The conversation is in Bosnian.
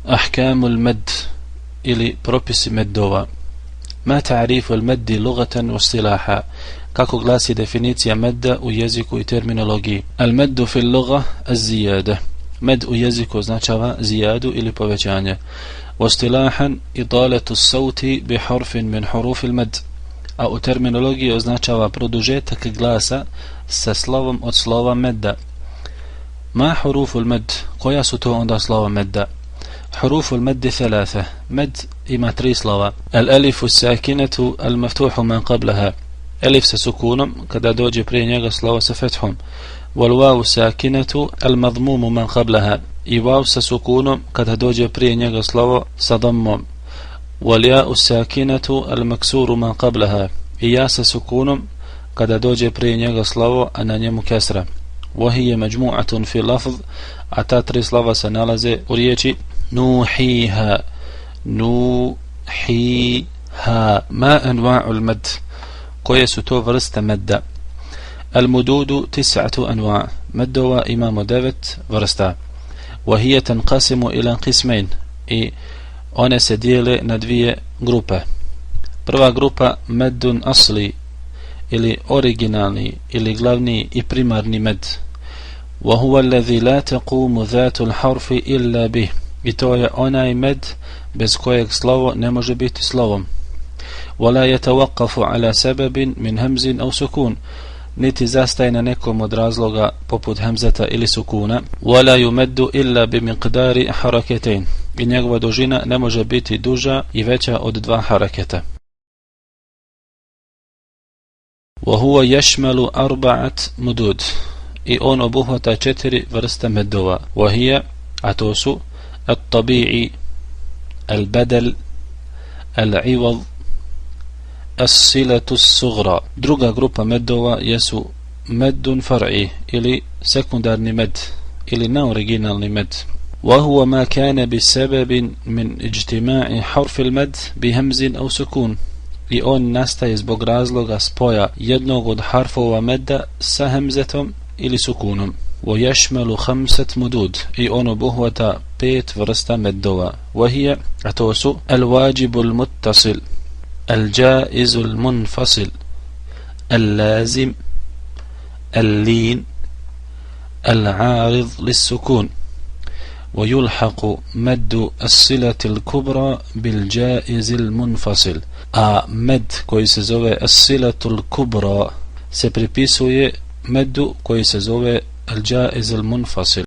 أحكام المد ili propisi meddova. Ma ta'rifu al-maddi lughatan wa istilaha. Kako glasi definicija medda u jeziku i terminologiji? Al-maddu fil lugha az-ziyada. Med u jeziku označava zijadu ili povećanje. Wa istilahan idalatu as-sauti bi harfin min huruf al-madd. A u terminologiji označava produžetak glasa sa slovom od slova medda. Ma huruf al-madd? Koja su to onda slova medda? حروف المد ثلاثة. مد إما تري صلوا. الألف الساكنة المفتوح من قبلها. ألف سسكون كذا دوجي بري نيغا صلوا سفتحهم. والواو ساكنة المضموم من قبلها. إواو سسكون كذا دوجي بري نيغا صلوا سضمم. والياء الساكنة المكسور من قبلها. إيا سسكون كذا دوجي بري نيغا صلوا أنانيا مكسرة. وهي مجموعة في لفظ أتاتري صلوا سنالزي وريتي نوحيها. نوحيها. ما أنواع المد؟ كويس تو فرست مد. المدود 9 أنواع. مد وإمام دافت فرستا. وهي تنقسم إلى قسمين. one se dijele na dvije grupe. Prva grupa meddun asli ili originalni ili glavni i primarni med. وهو الذي لا تقوم ذات الحرف إلا به. I to je onaj med bez kojeg slovo ne može biti slovom. ولا يتوقف على سبب من همز أو سكون. niti zastaje na nekom od razloga poput hemzeta ili sukuna. ولا يمد إلا بمقدار حركتين. I njegova dužina ne može biti duža i veća od 2 haraketa. وهو يشمل 4 مدود. I on obuhvata 4 vrste medova. وهي a su الطبيعي البدل العوض الصلة الصغرى. Druga grupa medova jesu meddun far'i ili sekundarni med ili neoriginalni med. وهو ما كان بسبب من اجتماع حرف المد بهمز أو سكون. I on nastaje zbog razloga spoja jednog od harfova medda sa hemzetom ili sukunom. ويشمل 5 مدود. I on obuhvata 5 vrsta meddova. وهي أتوسو الواجب المتصل الجائز المنفصل اللازم اللين العارض للسكون. ويلحق مد الصلة الكبرى بالجائز المنفصل. A med koji se zove as-silatul kubra se pripisuje medu koji se zove al-jaiz al-munfasil.